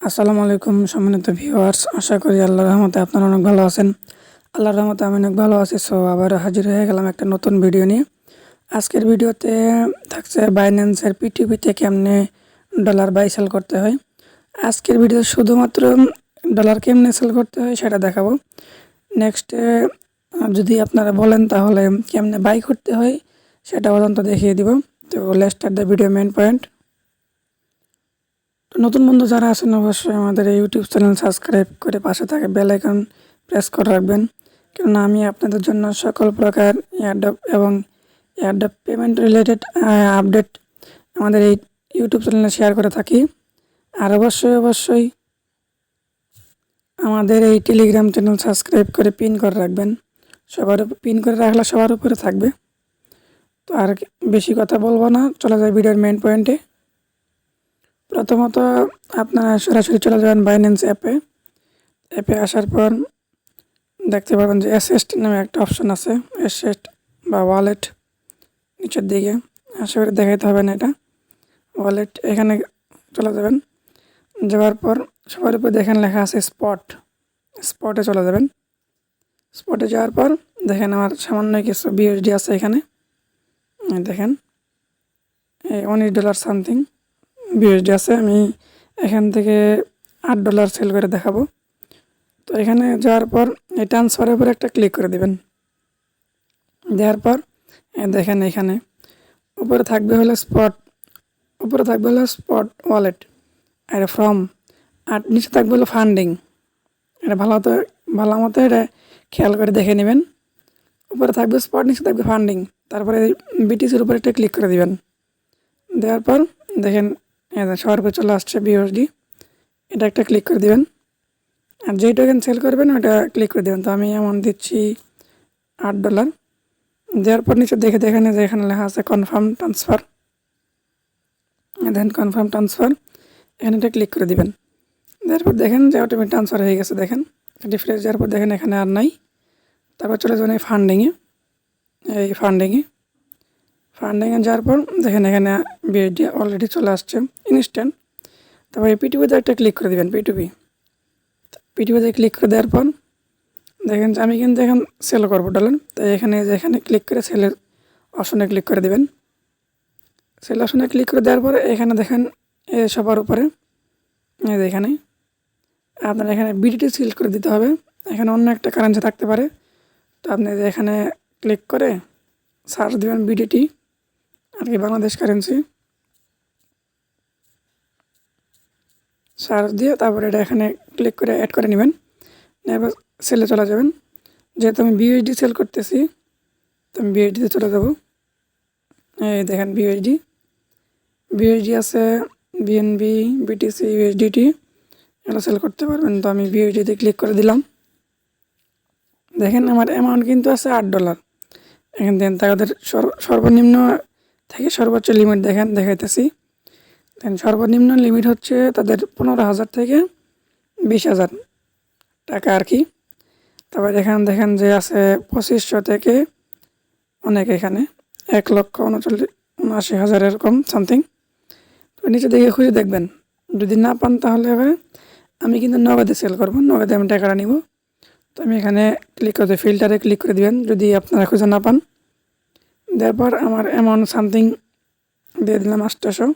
আসসালামু আলাইকুম সম্মানিত ভিউয়ার্স, আশা করি আল্লাহর রহমতে আপনারা অনেক ভালো আছেন। আল্লাহর রহমতে আমি অনেক ভালো আছি। সো আবার হাজির হয়ে গেলাম একটা নতুন ভিডিও নিয়ে। আজকের ভিডিওতে থাকছে বাইন্যান্সের পিটিপিতে কেমনে ডলার বাই সেল করতে হয়। আজকের ভিডিও শুধুমাত্র ডলার কেমনে সেল করতে হয় সেটা দেখাবো। নেক্সটে যদি আপনারা বলেন তাহলে কেমনে বাই করতে হয় সেটা পর্যন্ত দেখিয়ে দিব। তো let's start the video main point. নতুন বন্ধু যারা আছেন অবশ্যই আমাদের এই ইউটিউব চ্যানেল সাবস্ক্রাইব করে পাশে থাকে বেল আইকন প্রেস করে রাখবেন, কেননা আমি আপনাদের জন্য সকল প্রকার এয়ারড্রপ এবং এয়ারড্রপ পেমেন্ট রিলেটেড আপডেট আমাদের এই ইউটিউব চ্যানেলে শেয়ার করে থাকি। আর অবশ্যই আমাদের এই টেলিগ্রাম চ্যানেল সাবস্ক্রাইব করে পিন করে রাখবেন। পিন করে রাখলে সবার উপরে থাকবে। তো আর বেশি কথা বলবো না, চলে যায় ভিডিওর মেইন পয়েন্টে। প্রথমত আপনারা সরাসরি চলে যাবেন বাইন্যান্স অ্যাপে আসার পর দেখতে পাবেন যে অ্যাসেস্ট নামে একটা অপশন আছে, অ্যাসেস্ট বা ওয়ালেট নিচের দিকে। আশা করি দেখাইতে হবে না, এটা ওয়ালেট। এখানে চলে যাবেন, যাওয়ার পর সবার উপর দেখেন লেখা আছে স্পটে চলে যাবেন। স্পটে যাওয়ার পর দেখেন আমার সামান্য কিছু বিএসডি আছে এখানে। দেখেন এই $19 সামথিং বিএসডি আছে। আমি এখান থেকে $8 সেল করে দেখাবো। তো এখানে যাওয়ার পর এই ট্রান্সফারের উপর একটা ক্লিক করে দিবেন। দেওয়ার পর দেখেন এখানে উপরে থাকবে হলো স্পট ওয়ালেট আর ফ্রম, আর নিচে থাকবে হলো ফান্ডিং। এটা ভালো মতো এটা খেয়াল করে দেখে নেবেন। উপরে থাকবে স্পট, নিচে থাকবে ফান্ডিং, তারপরে বিটিসির উপরে একটা ক্লিক করে দিবেন। দেওয়ার পর দেখেন সবার উপরে চলে আসছে বিএসডি, এটা একটা ক্লিক করে দিবেন। আর যেই টোকেন সেল করবেন ওটা ক্লিক করে দেবেন। তো আমি এমন দিচ্ছি $8। দেওয়ার পর নিচে দেখেন যে এখানে লেখা আছে কনফার্ম ট্রান্সফার। দেখেন কনফার্ম ট্রান্সফার, এখানে এটা ক্লিক করে দিবেন। দেওয়ার পর দেখেন যে অটোমেটিক ট্রান্সফার হয়ে গেছে। দেখেন রিফ্রেশ দেওয়ার পর দেখেন এখানে আর নাই। তারপর চলে যাবেন এই ফান্ডিংয়ে যাওয়ার পর দেখেন এখানে বিএসডি অলরেডি চলে আসছে ইনস্ট্যান্ট। তারপর এই পিটিপিতে একটা ক্লিক করে দেবেন। পিটিপিতে ক্লিক করে দেওয়ার পর দেখেন যে আমি কিন্তু এখন সেল করবো ডলার, তাই এখানে ক্লিক করে সেলের অপশনে ক্লিক করে দেবেন। সেল অপশনে ক্লিক করে দেওয়ার পরে এখানে দেখেন সবার উপরে এখানে আপনার এখানে বিডিটি সিলেক্ট করে দিতে হবে। এখানে অন্য একটা কারেন্সি থাকতে পারে, তো আপনি এখানে ক্লিক করে সার্চ দেবেন বিডিটি আর কি বাংলাদেশ কারেন্সি, সার্চ দিয়ে তারপরে এটা এখানে ক্লিক করে অ্যাড করে নেবেন। এবার সেলে চলে যাবেন। যেহেতু আমি বিএসডি সেল করতেছি তো আমি বিএসডিতে চলে যাব। এই দেখেন বিএসডি আছে, বিএনবি, বিটিসি, ইউএসডিটি এগুলো সেল করতে পারবেন। তো আমি বিএসডিতে ক্লিক করে দিলাম। দেখেন আমার অ্যামাউন্ট কিন্তু আছে $8। এখান থেকে তাদের সর্বনিম্ন থেকে সর্বোচ্চ লিমিট দেখাইতেছি। সর্বনিম্ন লিমিট হচ্ছে তাদের 15,000 থেকে 20,000 টাকা আর কি। তারপরে দেখেন যে আছে 2500 থেকে অনেক, এখানে 1,79,80,000 এরকম সামথিং। তো নিচে দেখে খুঁজে দেখবেন, যদি না পান তাহলে আমি কিন্তু নগদে সেল করবো, নগদে আমি টাকাটা নিব। তো আমি এখানে ক্লিক করে ফিল্টারে ক্লিক করে দিবেন যদি আপনারা খুঁজে না পান। দেওয়ার পর আমার অ্যামাউন্ট সামথিং দিয়ে দিলাম 800।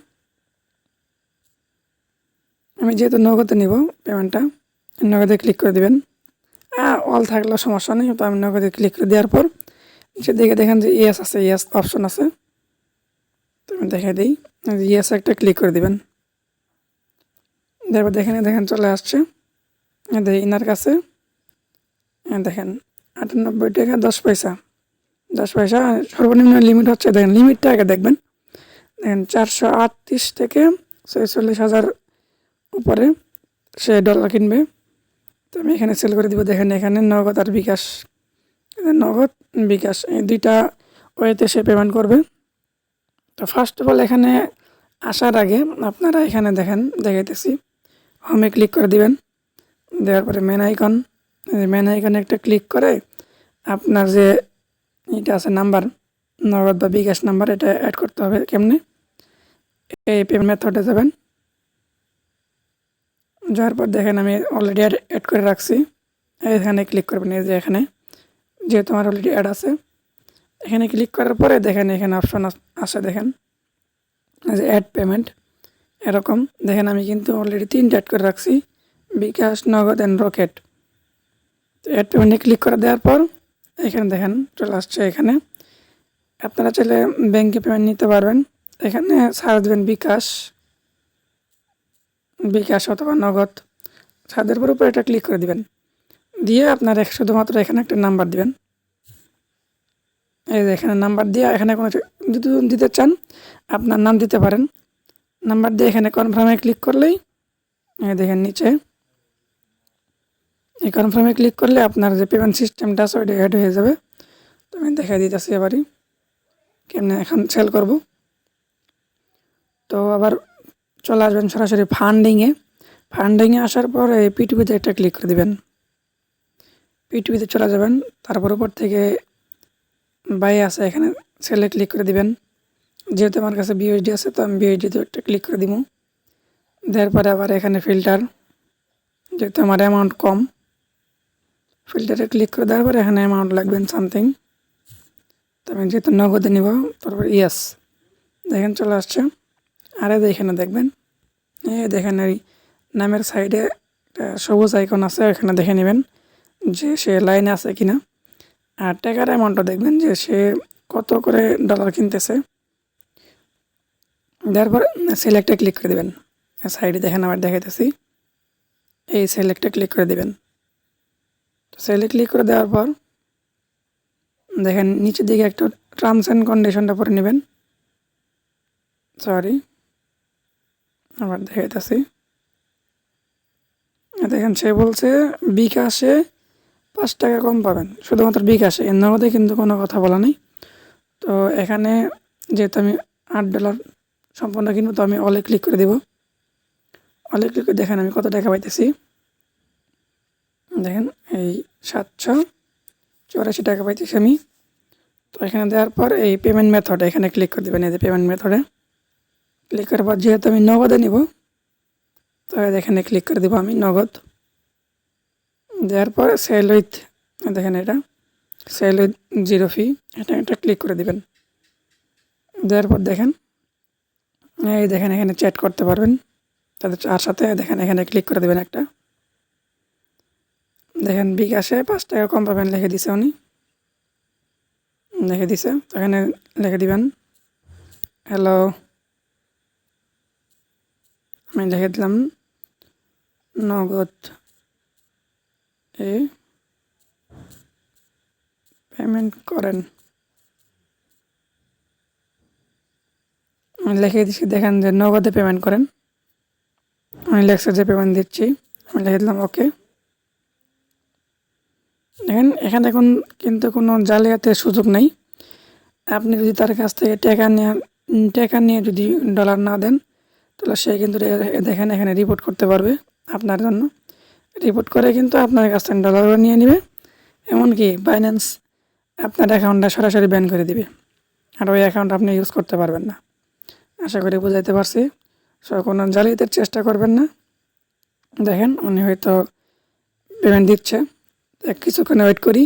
আমি যেহেতু নগদে নিব পেমেন্টটা, নগদে ক্লিক করে দিবেন। অল থাকলেও সমস্যা নেই। তো আমি নগদে ক্লিক করে দেওয়ার পর নিচে দেখেন যে ইয়েস অপশন আছে। তো আমি দেখাই দিই, ইয়েস একটা ক্লিক করে দিবেন। তারপর দেখেন চলে আসছে ইনার কাছে। দেখেন 98 টাকা 10 পয়সা। সর্বনিম্ন লিমিট হচ্ছে, দেখেন লিমিটটা আগে দেখবেন। দেখেন 438 থেকে 46,000 উপরে সে ডলার কিনবে। তো আমি এখানে সেল করে দিব। দেখেন এখানে নগদ আর বিকাশ এই দুইটা ওয়েতে সে পেমেন্ট করবে। তো ফার্স্ট অফ অল এখানে আসার আগে আপনারা এখানে দেখাইতেছি হোমে ক্লিক করে দিবেন। দেওয়ার পরে মেন আইকনে একটা ক্লিক করে আপনার যে এটা আছে নাম্বার, নগদ বা বিকাশ নাম্বার, এটা অ্যাড করতে হবে। কেমনে? এই পেমেন্ট মেথডে যাবেন, যাওয়ার পর দেখেন আমি অলরেডি অ্যাড করে রাখছি। এখানে ক্লিক করবেন, এই যে এখানে যেহেতু আমার অলরেডি অ্যাড আছে, এখানে ক্লিক করার পরে দেখেন এখানে অপশন আসে, দেখেন এই যে অ্যাড পেমেন্ট, এরকম দেখেন আমি কিন্তু অলরেডি 3টা অ্যাড করে রাখছি, বিকাশ, নগদ অ্যান্ড রকেট। তো অ্যাড পেমেন্টে ক্লিক করে দেওয়ার পর এখানে দেখেন চলে আসছে। এখানে আপনারা চাইলে ব্যাংকে পেমেন্ট নিতে পারবেন। এখানে সার্চ দেবেন বিকাশ, বিকাশ অথবা নগদ, সাদের উপর এটা ক্লিক করে দিবেন। দিয়ে আপনারা শুধুমাত্র এখানে একটা নাম্বার দিবেন। এই যে এখানে নাম্বার দিয়ে এখানে কোনো যদি দিতে চান আপনার নাম দিতে পারেন। নাম্বার দিয়ে এখানে কনফার্মে ক্লিক করলেই দেখেন নিচে এই কনফার্মে ক্লিক করলে আপনার যে পেমেন্ট সিস্টেমটা আছে ওইটা অ্যাড হয়ে যাবে। তো আমি দেখাই দিতেছি এবারই কেমনে এখন সেল করব। তো আবার চলে আসবেন সরাসরি ফান্ডিংয়ে আসার পর এই P2P-তে একটা ক্লিক করে দিবেন। P2P-তে চলে যাবেন, তারপর উপর থেকে বাই আছে, এখানে সেলে ক্লিক করে দিবেন। যেহেতু আমার কাছে বিউএসডি আছে তো আমি বিউএসডিতে একটা ক্লিক করে দিব। দেওয়ার পরে আবার এখানে ফিল্টার, যেহেতু আমার অ্যামাউন্ট কম, ফিল্টারে ক্লিক করে দেওয়ার পরে এখানে অ্যামাউন্ট লাগবেন সামথিং। তো আমি যেহেতু নগদে নিব, তারপর ইয়েস, দেখেন চলে আসছে। আর এখানে দেখবেন দেখেন ওই নামের সাইডে একটা সবুজ আইকন আছে, এখানে দেখে নেবেন যে সে লাইনে আছে কিনা। আর টাকার অ্যামাউন্টটা দেখবেন যে সে কত করে ডলার কিনতেছে। তারপর সিলেক্টে ক্লিক করে দেবেন। সাইডে দেখেন আবার দেখাইতেছি, এই সিলেক্টে ক্লিক করে দেবেন। তো সিলেক্ট ক্লিক করে দেওয়ার পর দেখেন নিচের দিকে একটা টার্মস অ্যান্ড কন্ডিশনটা পরে নেবেন। সরি, আবার দেখাইতেছি। দেখেন সে বলছে বিকাশে 5 টাকা কম পাবেন, শুধুমাত্র বিকাশে, এর নগদে কিন্তু কোনো কথা বলা নেই। তো এখানে যেহেতু আমি $8 সম্পূর্ণ কিনবো, তো আমি অলে ক্লিক করে দেব। অলে ক্লিক করে দেখেন আমি কত টাকা পাইতেছি। দেখেন এই 784 টাকা পাইতেছি আমি। তো এখানে দেওয়ার পর এই পেমেন্ট মেথড এখানে ক্লিক করে দেবেন। এই যে পেমেন্ট মেথডে ক্লিক করার পর যেহেতু আমি নগদে নিব, তো এখানে ক্লিক করে দেবো আমি নগদ। দেওয়ার পর সেল উইথ, দেখেন এটা সেল উইথ 0 ফি, এটা ক্লিক করে দিবেন। দেওয়ার পর দেখেন এই দেখেন এখানে চ্যাট করতে পারবেন তাদের আর সাথে। দেখেন এখানে ক্লিক করে দেবেন একটা, দেখেন বিকাশে 5 টাকা কম পাবেন লিখে দিছে, উনি লিখে দিছে। তো এখানে লিখে দিবেন হ্যালো, আমি লিখে দিলাম নগদ এ পেমেন্ট করেন, আমি লিখে দিচ্ছি। দেখেন যে নগদে পেমেন্ট করেন, আমি লেখছে যে পেমেন্ট দিচ্ছি, আমি লিখে দিলাম ওকে। দেখেন এখানে এখন কিন্তু কোনো জালিয়াতের সুযোগ নেই। আপনি যদি তার কাছ থেকে টাকা নিয়ে যদি ডলার না দেন, তাহলে সে কিন্তু দেখেন এখানে রিপোর্ট করতে পারবে আপনার জন্য। রিপোর্ট করে কিন্তু আপনার কাছ থেকে ডলারও নিয়ে নেবে, এমনকি বাইন্যান্স আপনার অ্যাকাউন্টটা সরাসরি ব্যান করে দিবে, আর ওই অ্যাকাউন্ট আপনি ইউজ করতে পারবেন না। আশা করি বুঝাইতে পারছি। সো কোনো জালিয়াতের চেষ্টা করবেন না। দেখেন উনি হয়তো পেমেন্ট দিচ্ছে, কিছুক্ষণ ওয়েট করি।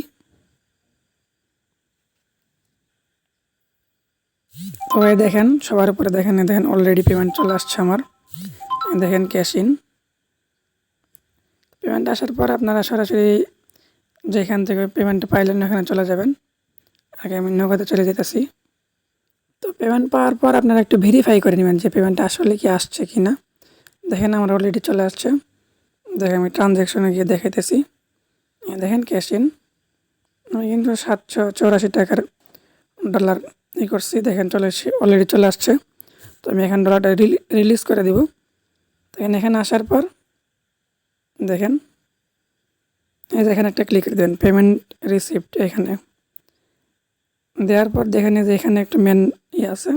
তো দেখেন সবার উপরে দেখেন অলরেডি পেমেন্ট চলে আসছে আমার। দেখেন ক্যাশ ইন, পেমেন্ট আসার পর আপনারা সরাসরি যেখান থেকে পেমেন্টটা পাইলেন ওখানে চলে যাবেন। আগে আমি নগদে চলে যেতেছি। তো পেমেন্ট পাওয়ার পর আপনারা একটু ভেরিফাই করে নেবেন যে পেমেন্টটা আসলে কি আসছে কি না। দেখেন আমার অলরেডি চলে আসছে। দেখেন আমি ট্রানজ্যাকশনে গিয়ে দেখাইতেছি, দেখেন ক্যাশ ইন, আমি কিন্তু 784 টাকার ডলার করছি। দেখেন চলে এসে অলরেডি চলে আসছে। তো আমি এখানে ডলারটা রিলিজ করে দিব। দেখেন এখানে আসার পর দেখেন এই যে এখানে একটা ক্লিক করে দেবেন পেমেন্ট রিসিপ্ট, এখানে দেওয়ার পর দেখেন যে এখানে একটা মেন আছে,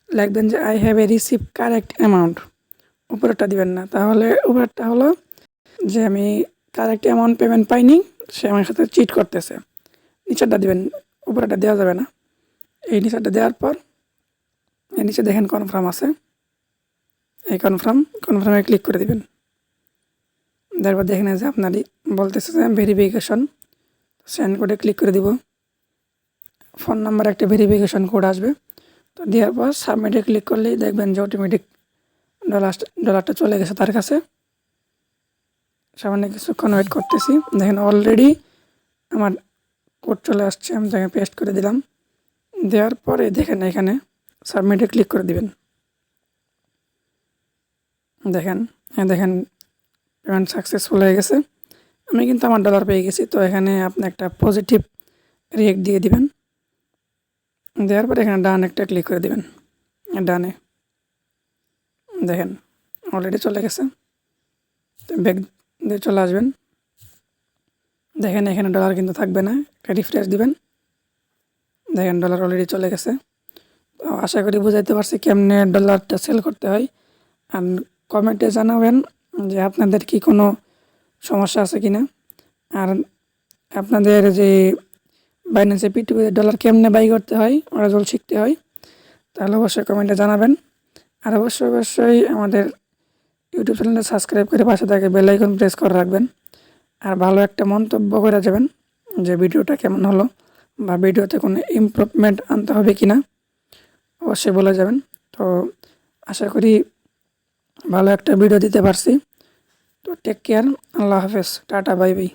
লিখবেন যে I have a receive correct amount. উপরেরটা দিবেন না, তাহলে উপরেরটা হলো যে আমি কারেক্ট অ্যামাউন্ট পেমেন্ট পাইনি, সে আমার সাথে চিট করতেছে। নিচেরটা দিবেন, উপরেরটা দেওয়া যাবে না। এই নিচেরটা দেওয়ার পর এই নিচে দেখেন কনফার্ম আছে, এই কনফার্মে ক্লিক করে দিবেন। তারপর দেখেন যে আপনারই বলতেছে যে ভেরিফিকেশন, সেন্ড কোডে ক্লিক করে দিব। ফোন নাম্বার একটা ভেরিফিকেশন কোড আসবে, তো দেওয়ার পর সাবমিটে ক্লিক করলেই দেখবেন যে অটোমেটিক ডলারটা চলে গেছে তার কাছে। সামান্য কিছুক্ষণ ওয়েট করতেছি, দেখেন অলরেডি আমার কোড চলে আসছে। আমি তাকে পেস্ট করে দিলাম। দেওয়ার পরে দেখেন এখানে সাবমিটে ক্লিক করে দিবেন। দেখেন দেখেন পেমেন্ট সাকসেসফুল হয়ে গেছে। আমি কিন্তু আমার ডলার পেয়ে গেছি। তো এখানে আপনি একটা পজিটিভ রিয়েক্ট দিয়ে দিবেন। দেওয়ার পরে এখানে ডান একটা ক্লিক করে দিবেন। ডানে দেখেন অলরেডি চলে গেছে। তো ব্যাক দিয়ে চলে আসবেন। দেখেন এখানে ডলার কিন্তু থাকবে না, রিফ্রেশ দিবেন। দেখেন ডলার অলরেডি চলে গেছে। তো আশা করি বুঝাইতে পারছি কেমনে ডলারটা সেল করতে হয়। আর কমেন্টে জানাবেন যে আপনাদের কি কোনো সমস্যা আছে কিনা, আর আপনাদের যে বাইন্যান্সে P2P ডলার কেমনে বাই করতে হয় ওরা যদি শিখতে হয় তাহলে অবশ্যই কমেন্টে জানাবেন। আর অবশ্যই আমাদের ইউটিউব চ্যানেলটা সাবস্ক্রাইব করে পাশে থাকে বেল আইকন প্রেস করে রাখবেন। আর ভালো একটা মন্তব্য করে যাবেন যে ভিডিওটা কেমন হলো বা ভিডিওতে কোনো ইমপ্রুভমেন্ট আনতে হবে কি না অবশ্যই বলে যাবেন। তো আশা করি ভালো একটা ভিডিও দিতে পারছি। তো টেক কেয়ার, আল্লাহ হাফেজ, টাটা, বাই বাই।